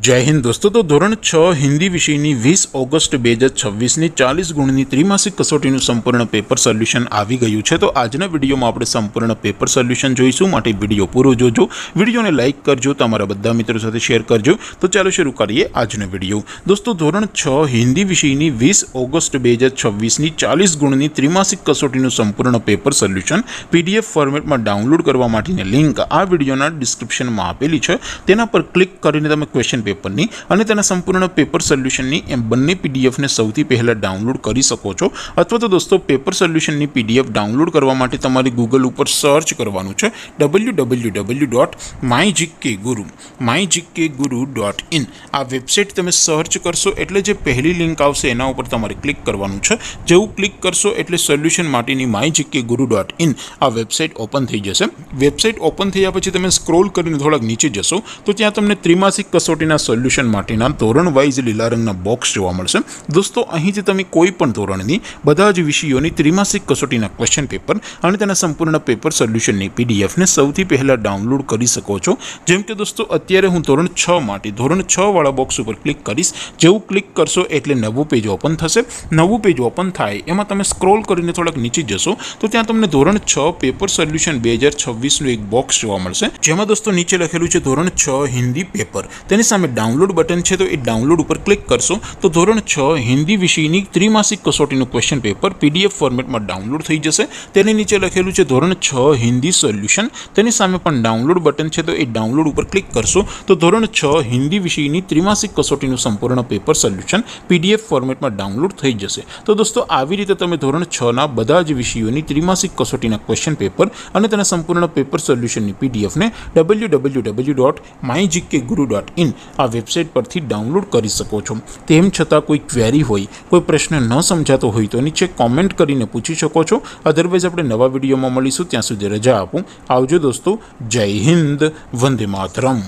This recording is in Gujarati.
जय हिंद दोस्तों। तो धोरण 6 हिंदी विषयनी 20 ऑगस्ट 2026 40 गुणनी त्रिमासिक कसोटीનું સંપૂર્ણ પેપર સોલ્યુશન આવી ગયું છે। તો આજના વિડીયોમાં આપણે સંપૂર્ણ પેપર સોલ્યુશન જોઈશું, માટે વિડીયો પૂરો જોજો, વિડીયોને લાઇક કરજો, તમારા બધા મિત્રો સાથે શેર કરજો। તો ચાલો શરૂ કરીએ આજનો વિડીયો। દોસ્તો ધોરણ 6 હિન્દી વિષયની 20 ઓગસ્ટ 2026 40 ગુણની ત્રિમાસિક કસોટીનું સંપૂર્ણ પેપર સોલ્યુશન PDF ફોર્મેટમાં ડાઉનલોડ કરવા માટેની લિંક આ વિડીયોના ડિસ્ક્રિપ્શનમાં આપેલી છે। તેના પર ક્લિક કરીને તમે ક્વેશ્ચન પેપરની અને તેના સંપૂર્ણ પેપર સોલ્યુશનની એમ બંને પીડીએફને સૌથી પહેલાં ડાઉનલોડ કરી શકો છો। અથવા તો દોસ્તો પેપર સોલ્યુશનની પીડીએફ ડાઉનલોડ કરવા માટે તમારે ગૂગલ ઉપર સર્ચ કરવાનું છે www.mygkguru.in। આ વેબસાઇટ તમે સર્ચ કરશો એટલે જે પહેલી લિંક આવશે એના ઉપર તમારે ક્લિક કરવાનું છે। જેવું ક્લિક કરશો એટલે સોલ્યુશન માટેની mygkguru.in આ વેબસાઇટ ઓપન થઈ જશે। વેબસાઇટ ઓપન થયા પછી તમે સ્ક્રોલ કરીને થોડાક નીચે જશો તો ત્યાં તમને ત્રિમાસિક कसोटीना सोल्यूशन माटेना धोरण वाइज लीला रंगना बॉक्स जोवा मळशे। दोस्तों અહીંથી તમે કોઈ પણ ધોરણની બધા જ વિષયોની ત્રિમાસિક કસોટીના ક્વેશ્ચન પેપર અને તેના સંપૂર્ણ પેપર સોલ્યુશનની પીડીએફ ને સૌથી પહેલા ડાઉનલોડ કરી શકો છો। જેમ કે દોસ્તો અત્યારે હું ધોરણ 6 માટે ધોરણ 6 વાળા બોક્સ ઉપર ક્લિક કરીશ। જેવું ક્લિક કરશો એટલે નવું પેજ ઓપન થશે। નવું પેજ ઓપન થાય એમાં તમે સ્ક્રોલ કરીને થોડાક નીચે જશો તો ત્યાં તમને ધોરણ 6 પેપર સોલ્યુશન 2026 નું એક બોક્સ જોવા મળશે, જેમાં દોસ્તો નીચે લખેલું છે ધોરણ 6 હિન્દી પેપર। તેની સામે ડાઉનલોડ બટન છે તો એ ડાઉનલોડ ઉપર ક્લિક કરશો તો ધોરણ 6 હિન્દી વિષયની ત્રિમાસિક કસોટીનું ક્વેશ્ચન પેપર PDF ફોર્મેટમાં ડાઉનલોડ થઈ જશે। તેની નીચે લખેલું છે ધોરણ 6 હિન્દી સોલ્યુશન। તેની સામે પણ ડાઉનલોડ બટન છે તો એ ડાઉનલોડ ઉપર ક્લિક કરશો તો ધોરણ 6 હિન્દી વિષયની ત્રિમાસિક કસોટીનું સંપૂર્ણ પેપર સોલ્યુશન PDF ફોર્મેટમાં ડાઉનલોડ થઈ જશે। તો દોસ્તો આવી રીતે તમે ધોરણ 6 ના બધા જ વિષયોની ત્રિમાસિક કસોટીના ક્વેશ્ચન પેપર અને તેના સંપૂર્ણ પેપર સોલ્યુશનની PDF ને www.mygkguru.in આ વેબસાઇટ પરથી ડાઉનલોડ કરી શકો છો। તેમ છતાં કોઈ ક્વેરી હોય, કોઈ પ્રશ્ન ન સમજાતો હોય તો નીચે કોમેન્ટ કરીને પૂછી શકો છો। અધરવાઇઝ આપણે નવા વિડીયોમાં મળીશું, ત્યાં સુધી રજા આપું। આવજો દોસ્તો, જય હિન્દ, વંદે માતરમ।